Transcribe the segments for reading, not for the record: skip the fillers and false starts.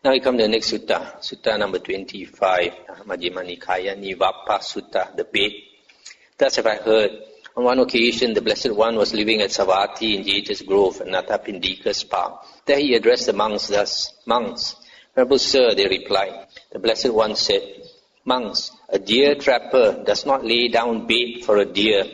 Now we come to the next sutta, sutta number 25, Majjhima Nikaya, Nivapa Sutta, the bait. Thus have I heard. On one occasion, the Blessed One was living at Savatthi in Jeta's Grove, Anathapindika's park. There he addressed the monks thus, "Monks, Venerable Sir," they replied. The Blessed One said, "Monks, a deer trapper does not lay down bait for a deer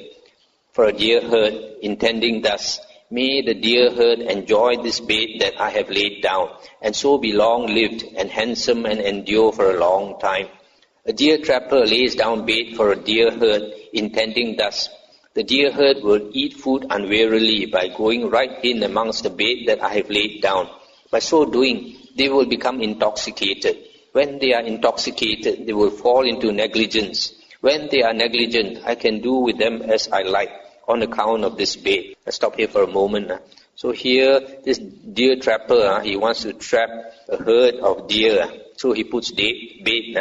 herd, intending thus, 'May the deer herd enjoy this bait that I have laid down, and so be long-lived and handsome and endure for a long time.' A deer trapper lays down bait for a deer herd, intending thus, 'The deer herd will eat food unwarily by going right in amongst the bait that I have laid down. By so doing, they will become intoxicated. When they are intoxicated, they will fall into negligence. When they are negligent, I can do with them as I like on account of this bait." Let's stop here for a moment. So here, this deer trapper, he wants to trap a herd of deer. So he puts bait,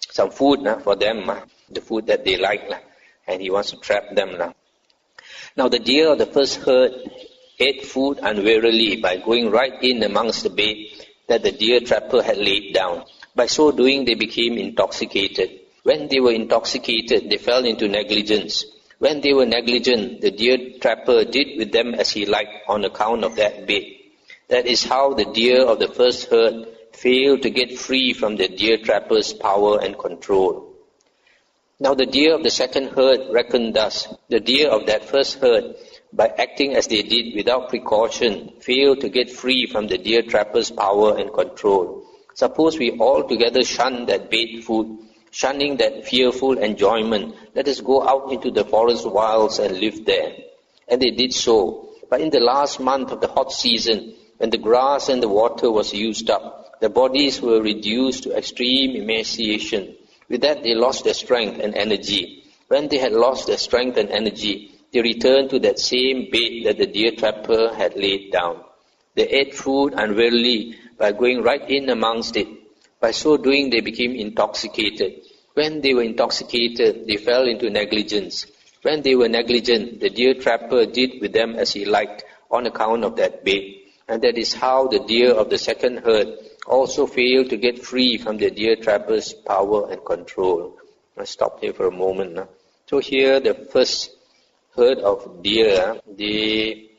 some food for them, the food that they like, and he wants to trap them. Now the deer of the first herd ate food unwarily by going right in amongst the bait that the deer trapper had laid down. By so doing, they became intoxicated. When they were intoxicated, they fell into negligence. When they were negligent, the deer trapper did with them as he liked on account of that bait. That is how the deer of the first herd failed to get free from the deer trapper's power and control. Now the deer of the second herd reckoned thus. The deer of that first herd, by acting as they did without precaution, failed to get free from the deer trapper's power and control. Suppose we all together shun that bait food, shunning that fearful enjoyment, let us go out into the forest wilds and live there. And they did so. But in the last month of the hot season, when the grass and the water was used up, their bodies were reduced to extreme emaciation. With that, they lost their strength and energy. When they had lost their strength and energy, they returned to that same bait that the deer trapper had laid down. They ate food unwarily by going right in amongst it. By so doing, they became intoxicated. When they were intoxicated, they fell into negligence. When they were negligent, the deer trapper did with them as he liked on account of that bait. And that is how the deer of the second herd also failed to get free from the deer trapper's power and control. Let's stop here for a moment. So here, the first herd of deer, they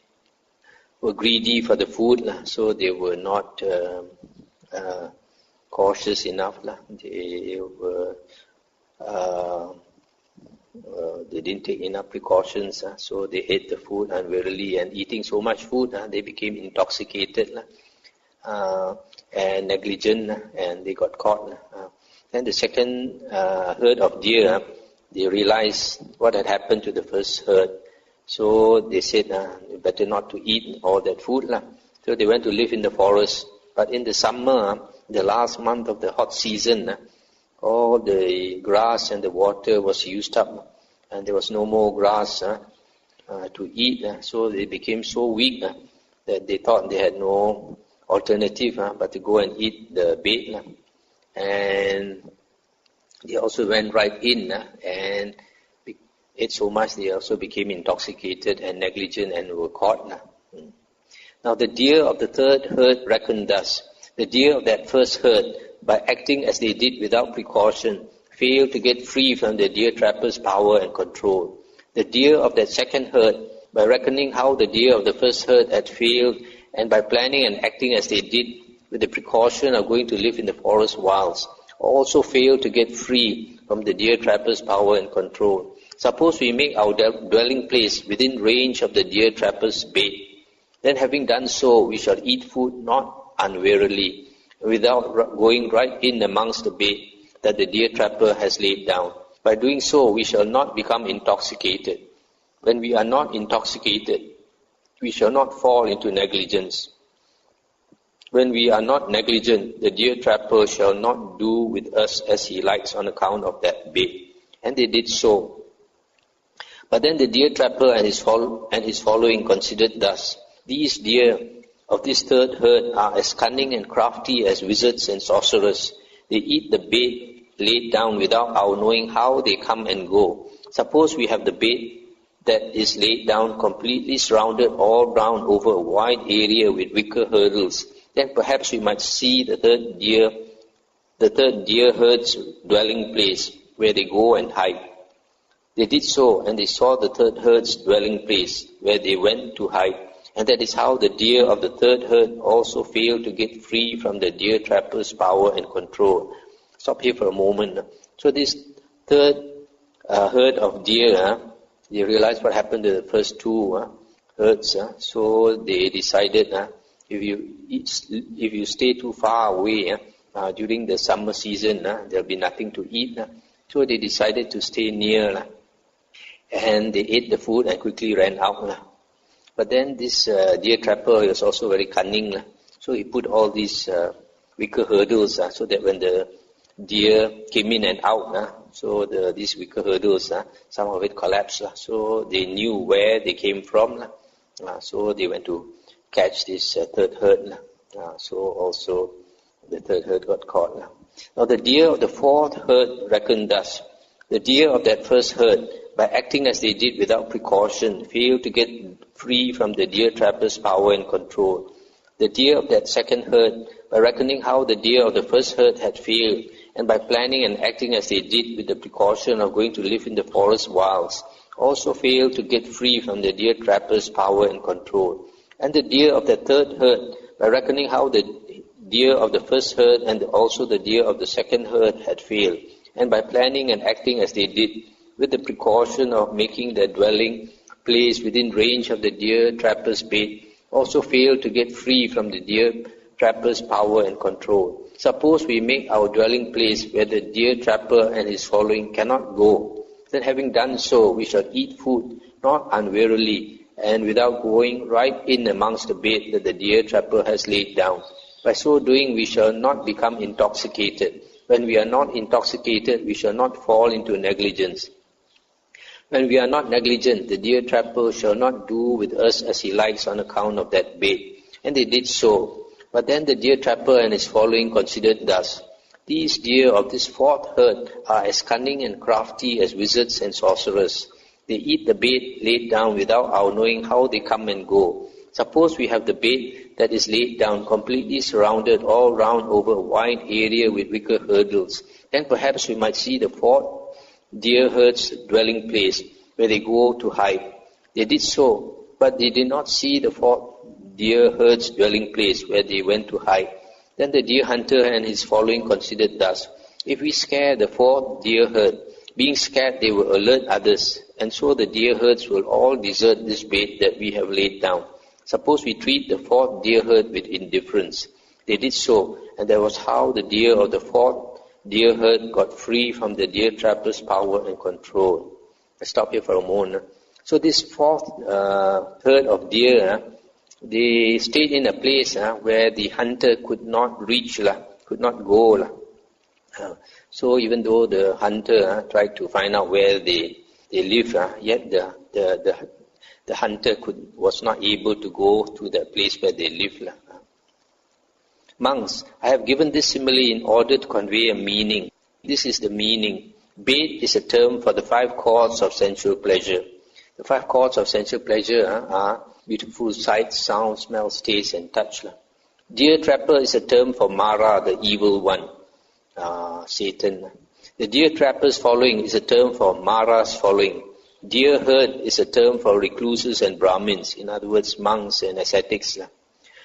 were greedy for the food, so they were not cautious enough. They didn't take enough precautions, so they ate the food unwarily, and eating so much food, they became intoxicated and negligent, and they got caught. Then the second herd of deer, they realized what had happened to the first herd. So they said, better not to eat all that food. So they went to live in the forest. But in the summer, the last month of the hot season, all the grass and the water was used up, and there was no more grass to eat. So they became so weak that they thought they had no alternative but to go and eat the bait. And they also went right in and ate so much they also became intoxicated and negligent and were caught. Now the deer of the third herd reckoned thus. The deer of that first herd, by acting as they did without precaution, failed to get free from the deer trapper's power and control. The deer of that second herd, by reckoning how the deer of the first herd had failed, and by planning and acting as they did with the precaution of going to live in the forest wilds, also failed to get free from the deer trapper's power and control. Suppose we make our dwelling place within range of the deer trapper's bait. Then having done so, we shall eat food not unwarily, without going right in amongst the bait that the deer trapper has laid down. By doing so, we shall not become intoxicated. When we are not intoxicated, we shall not fall into negligence. When we are not negligent, the deer trapper shall not do with us as he likes on account of that bait. And they did so. But then the deer trapper and his following considered thus. These deer of this third herd are as cunning and crafty as wizards and sorcerers. They eat the bait laid down without our knowing how they come and go. Suppose we have the bait that is laid down completely surrounded all round over a wide area with wicker hurdles. then perhaps we might see the third deer herd's dwelling place, where they go and hide. They did so, and they saw the third herd's dwelling place, where they went to hide. And that is how the deer of the third herd also failed to get free from the deer trapper's power and control. Stop here for a moment. So this third herd of deer, they realized what happened to the first two herds. So they decided, if you stay too far away during the summer season, there'll be nothing to eat. So they decided to stay near. And they ate the food and quickly ran out. But then this deer trapper was also very cunning. So he put all these wicker hurdles so that when the deer came in and out, so these wicker hurdles, some of it collapsed. So they knew where they came from. So they went to catch this third herd. So also the third herd got caught. Now the deer of the fourth herd reckoned thus. The deer of that first herd, by acting as they did without precaution, failed to get free from the deer trapper's power and control. The deer of that second herd, by reckoning how the deer of the first herd had failed, and by planning and acting as they did with the precaution of going to live in the forest wilds, also failed to get free from the deer trapper's power and control. And the deer of the third herd, by reckoning how the deer of the first herd and also the deer of the second herd had failed, and by planning and acting as they did, with the precaution of making their dwelling place within range of the deer trapper's bait, also failed to get free from the deer trapper's power and control. Suppose we make our dwelling place where the deer trapper and his following cannot go. Then having done so, we shall eat food, not unwarily, and without going right in amongst the bait that the deer trapper has laid down. By so doing, we shall not become intoxicated. When we are not intoxicated, we shall not fall into negligence. When we are not negligent, the deer trapper shall not do with us as he likes on account of that bait. And they did so. But then the deer trapper and his following considered thus. These deer of this fourth herd are as cunning and crafty as wizards and sorcerers. They eat the bait laid down without our knowing how they come and go. Suppose we have the bait that is laid down completely surrounded all round over a wide area with wicker hurdles. Then perhaps we might see the fourth deer herd's dwelling place, where they go to hide. They did so, but they did not see the fourth deer herd's dwelling place, where they went to hide. Then the deer hunter and his following considered thus. If we scare the fourth deer herd, being scared they will alert others, and so the deer herds will all desert this bait that we have laid down. Suppose we treat the fourth deer herd with indifference. They did so, and that was how the deer of the fourth deer herd got free from the deer trapper's power and control. Let's stop here for a moment. So this fourth herd of deer, they stayed in a place where the hunter could not reach, could not go. So even though the hunter tried to find out where they live, yet the hunter was not able to go to the place where they live. Monks, I have given this simile in order to convey a meaning. This is the meaning. Bait is a term for the 5 chords of sensual pleasure. The 5 chords of sensual pleasure are beautiful sight, sound, smell, taste, and touch. Deer trapper is a term for Mara, the evil one, Satan. The deer trapper's following is a term for Mara's following. Deer herd is a term for recluses and Brahmins, in other words, monks and ascetics.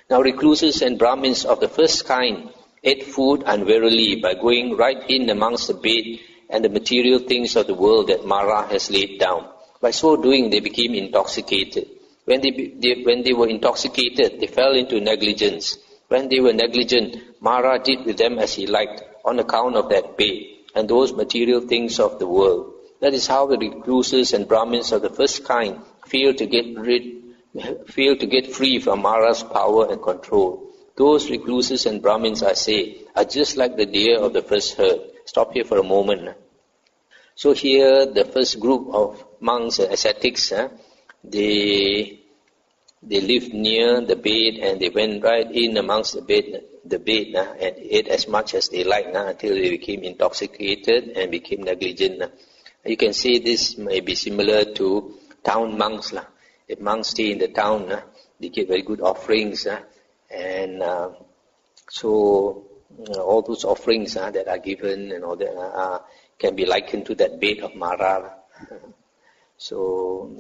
Now recluses and Brahmins of the first kind ate food unwarily by going right in amongst the bait and the material things of the world that Mara has laid down. By so doing, they became intoxicated. When they were intoxicated, they fell into negligence. When they were negligent, Mara did with them as he liked on account of that bait and those material things of the world. That is how the recluses and Brahmins of the first kind failed to get free from Mara's power and control. Those recluses and Brahmins, I say, are just like the deer of the first herd. Stop here for a moment. So here, the first group of monks and ascetics, they lived near the bait and they went right in amongst the bait and ate as much as they liked until they became intoxicated and became negligent. You can say this may be similar to town monks. If monks stay in the town, they get very good offerings and So all those offerings that are given and all that can be likened to that bed of Mara. So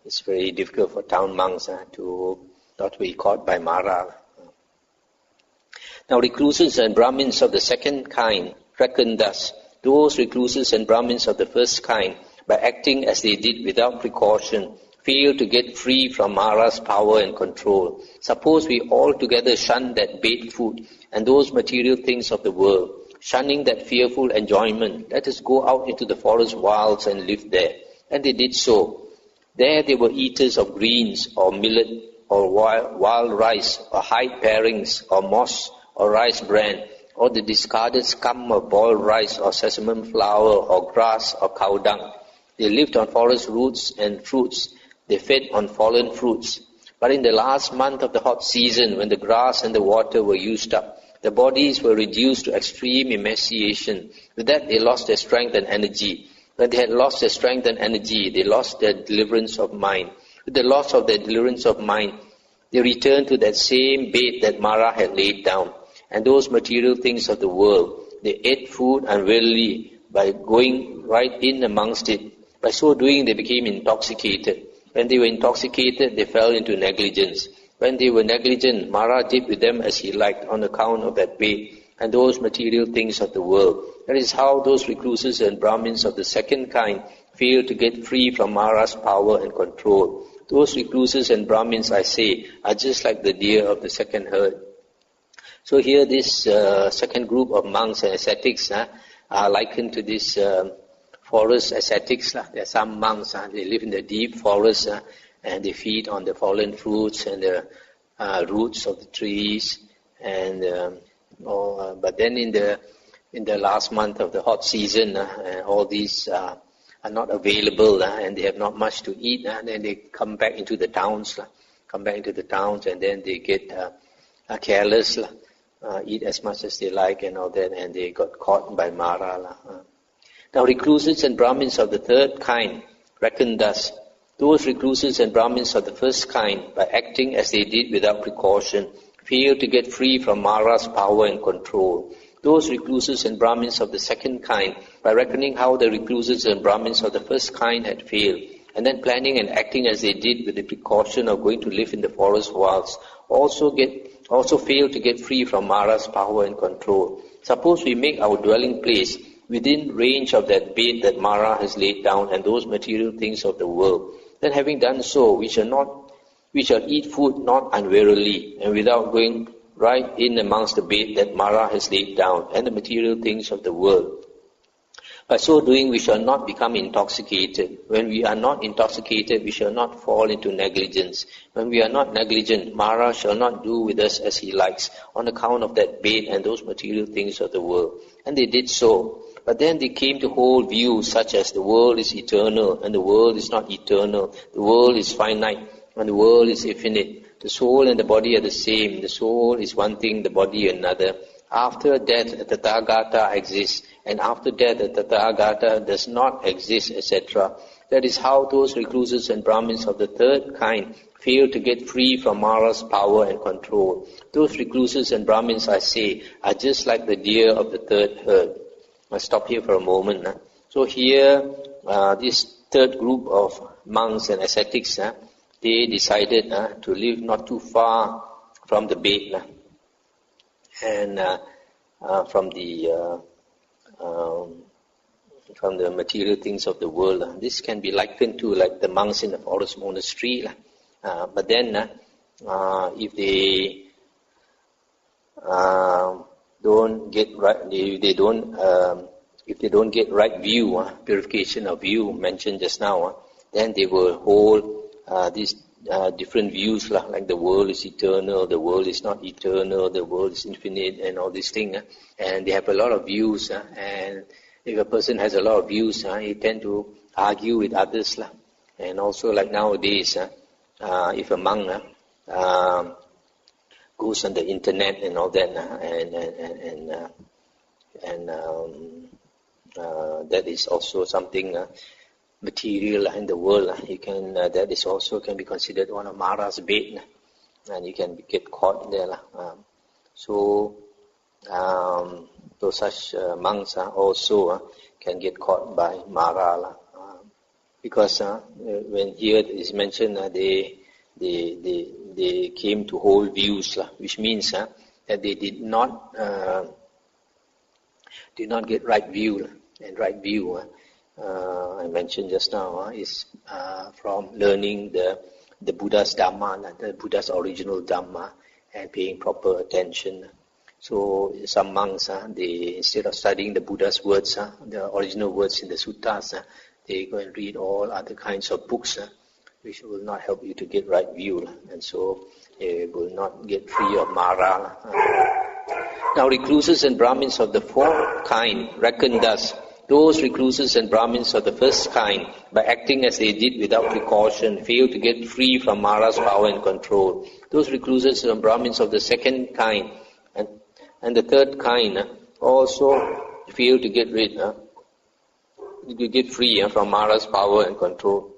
it's very difficult for town monks to not be caught by Mara. Now recluses and Brahmins of the second kind reckon thus: those recluses and Brahmins of the first kind, by acting as they did without precaution, fail to get free from Mara's power and control. Suppose we all together shun that bait food and those material things of the world, shunning that fearful enjoyment, let us go out into the forest wilds and live there. And they did so. There they were eaters of greens or millet or wild rice or hide parings or moss or rice bran, or the discarded scum of boiled rice or sesame flour or grass or cow dung. They lived on forest roots and fruits. They fed on fallen fruits. But in the last month of the hot season, when the grass and the water were used up, the bodies were reduced to extreme emaciation. With that they lost their strength and energy. When they had lost their strength and energy, they lost their deliverance of mind. With the loss of their deliverance of mind, they returned to that same bed that Mara had laid down, and those material things of the world. They ate food unwillingly by going right in amongst it. By so doing, they became intoxicated. When they were intoxicated, they fell into negligence. When they were negligent, Mara did with them as he liked on account of that bed and those material things of the world. That is how those recluses and Brahmins of the second kind fail to get free from Mara's power and control. Those recluses and Brahmins, I say, are just like the deer of the second herd. So here this second group of monks and ascetics are likened to this forest ascetics. There are some monks, they live in the deep forest and they feed on the fallen fruits and the roots of the trees. And but then in the last month of the hot season, all these are not available and they have not much to eat. And then they come back into the towns, and then they get careless. Eat as much as they like and all that, and they got caught by Mara. Now recluses and Brahmins of the third kind reckon thus: those recluses and Brahmins of the first kind, by acting as they did without precaution, fail to get free from Mara's power and control. Those recluses and Brahmins of the second kind, by reckoning how the recluses and Brahmins of the first kind had failed, and then planning and acting as they did with the precaution of going to live in the forest wilds, also fail to get free from Mara's power and control. Suppose we make our dwelling place within range of that bed that Mara has laid down and those material things of the world. Then having done so, we shall eat food not unwarily and without going right in amongst the bed that Mara has laid down and the material things of the world. By so doing, we shall not become intoxicated. When we are not intoxicated, we shall not fall into negligence. When we are not negligent, Mara shall not do with us as he likes on account of that bed and those material things of the world. And they did so. But then they came to hold views such as the world is eternal and the world is not eternal. The world is finite and the world is infinite. The soul and the body are the same. The soul is one thing, the body another. After death, the Tathagata exists, and after death, the Tathagata does not exist, etc. That is how those recluses and Brahmins of the third kind fail to get free from Mara's power and control. Those recluses and Brahmins, I say, are just like the deer of the third herd. I'll stop here for a moment. So here, this third group of monks and ascetics, they decided to live not too far from the bed. And from the material things of the world. This can be likened to like the monks in the forest monastery. But then if they don't get right, if they don't get right view, purification of view mentioned just now, then they will hold these different views like the world is eternal, the world is not eternal, the world is infinite, and all these things. And they have a lot of views. And if a person has a lot of views, he tend to argue with others. And also like nowadays, if a monk goes on the internet and all that, and that is also something material in the world. You can that is also can be considered one of Mara's bait, and you can get caught there. So those such monks also can get caught by Mara, because when here is mentioned, they came to hold views, which means that they did not get right view, and right view I mentioned just now is from learning the Buddha's Dhamma, the Buddha's original Dhamma, and paying proper attention. So some monks, they, instead of studying the Buddha's words, the original words in the suttas, they go and read all other kinds of books, which will not help you to get right view, and so they will not get free of Mara. Now recluses and Brahmins of the fourth kind reckon thus: those recluses and Brahmins of the first kind, by acting as they did without precaution, fail to get free from Mara's power and control. Those recluses and Brahmins of the second kind and the third kind also fail to get free from Mara's power and control.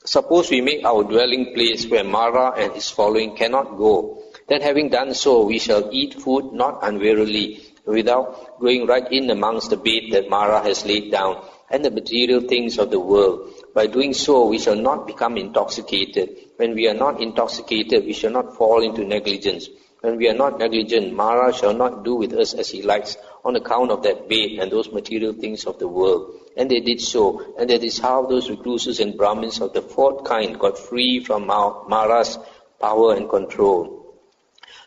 Suppose we make our dwelling place where Mara and his following cannot go. Then having done so, we shall eat food not unwarily, without going right in amongst the bait that Mara has laid down, and the material things of the world. By doing so, we shall not become intoxicated. When we are not intoxicated, we shall not fall into negligence. When we are not negligent, Mara shall not do with us as he likes, on account of that bait and those material things of the world. And they did so, and that is how those recluses and Brahmins of the fourth kind got free from Mara's power and control.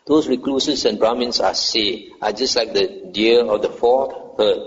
Those recluses and Brahmins are just like the deer of the fourth herd.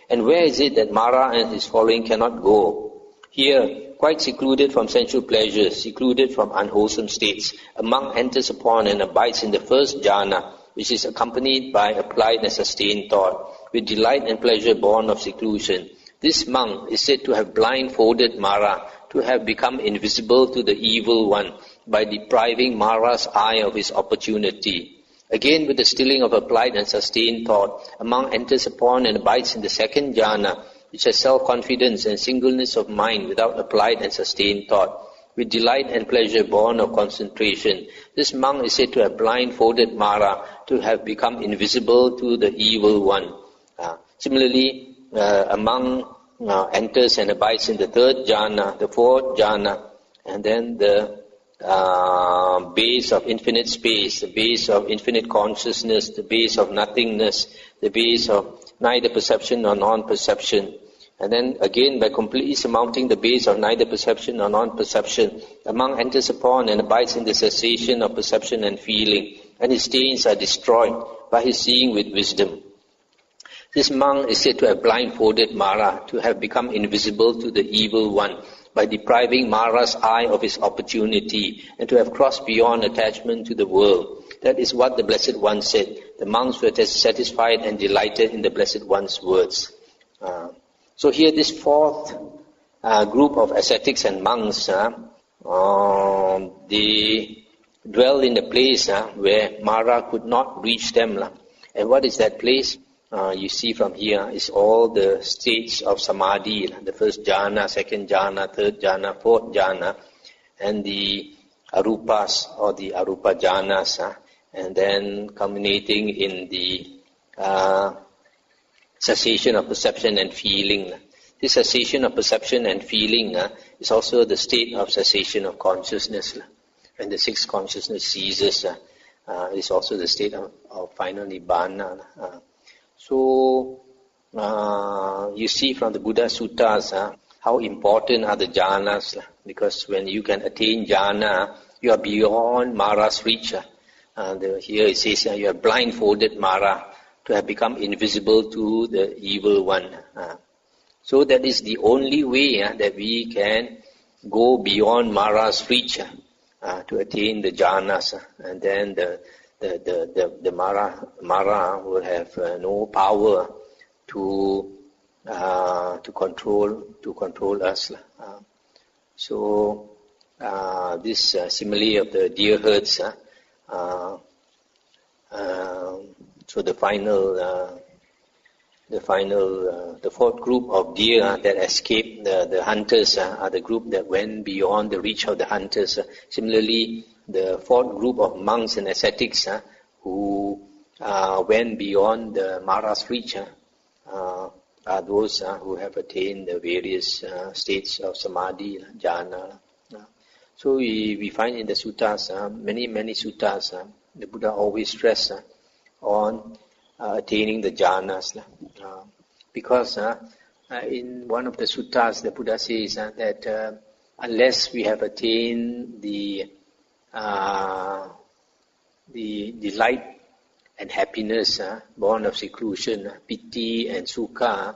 And where is it that Mara and his following cannot go? Here, quite secluded from sensual pleasures, secluded from unwholesome states, a monk enters upon and abides in the first jhana, which is accompanied by applied and sustained thought, with delight and pleasure born of seclusion. This monk is said to have blindfolded Mara, to have become invisible to the evil one, by depriving Mara's eye of his opportunity. Again, with the stilling of applied and sustained thought, a monk enters upon and abides in the second jhana, which has self-confidence and singleness of mind without applied and sustained thought, with delight and pleasure born of concentration. This monk is said to have blindfolded Mara, to have become invisible to the evil one. Similarly, a monk enters and abides in the third jhana, the fourth jhana, and then the base of infinite space, the base of infinite consciousness, the base of nothingness, the base of neither perception nor non-perception. And then again, by completely surmounting the base of neither perception nor non-perception, a monk enters upon and abides in the cessation of perception and feeling, and his stains are destroyed by his seeing with wisdom. This monk is said to have blindfolded Mara, to have become invisible to the evil one, by depriving Mara's eye of his opportunity, and to have crossed beyond attachment to the world. That is what the Blessed One said. The monks were satisfied and delighted in the Blessed One's words. So here this fourth group of ascetics and monks, they dwell in the place where Mara could not reach them. And what is that place? You see from here is all the states of samadhi, the first jhana, second jhana, third jhana, fourth jhana, and the arupas or the arupa jhanas, and then culminating in the cessation of perception and feeling. This cessation of perception and feeling is also the state of cessation of consciousness. When the sixth consciousness ceases, is also the state of final nibbana. So, you see from the Buddha Suttas how important are the jhanas, because when you can attain jhana, you are beyond Mara's reach. Here it says you have blindfolded Mara to have become invisible to the evil one. So that is the only way that we can go beyond Mara's reach to attain the jhanas, and then the Mara will have no power to control us. So this simile of the deer herds. So the fourth group of deer that escaped the hunters are the group that went beyond the reach of the hunters. Similarly, the fourth group of monks and ascetics who went beyond the Mara's reach are those who have attained the various states of samadhi, jhana. So we find in the suttas, many suttas, the Buddha always stress on attaining the jhanas. Because in one of the suttas, the Buddha says that unless we have attained the delight and happiness born of seclusion, piti and sukha,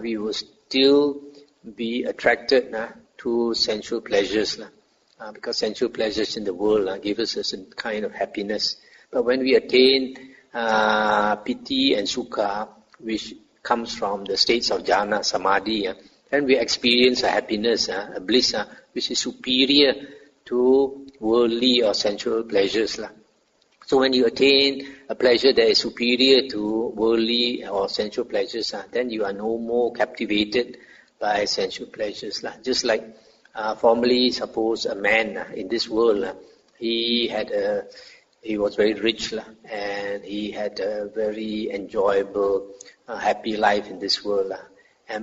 we will still be attracted to sensual pleasures. Because sensual pleasures in the world give us a certain kind of happiness. But when we attain piti and sukha, which comes from the states of jhana, samadhi, then we experience a happiness, a bliss, which is superior to worldly or sensual pleasures. So when you attain a pleasure that is superior to worldly or sensual pleasures, then you are no more captivated by sensual pleasures. Just like formerly, suppose a man in this world, he was very rich and he had a very enjoyable, happy life in this world.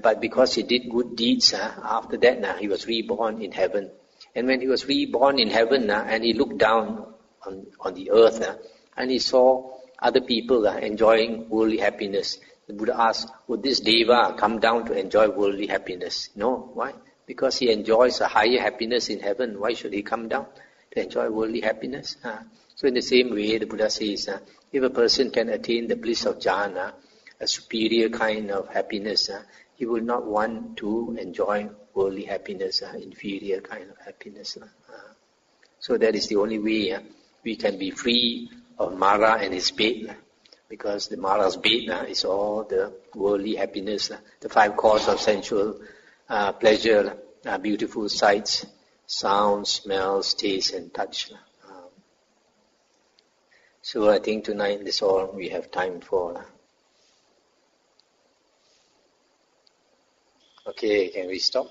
But because he did good deeds, after that he was reborn in heaven. And when he was reborn in heaven and he looked down on the earth and he saw other people enjoying worldly happiness, the Buddha asked, would this Deva come down to enjoy worldly happiness? No. Why? Because he enjoys a higher happiness in heaven. Why should he come down to enjoy worldly happiness? So in the same way, the Buddha says, if a person can attain the bliss of jhana, a superior kind of happiness, he will not want to enjoy worldly happiness, inferior kind of happiness. So that is the only way we can be free of Mara and his bait. Because the Mara's bait is all the worldly happiness, the 5 causes of sensual pleasure, beautiful sights, sounds, smells, taste and touch. So I think tonight is all we have time for. Okay, can we stop?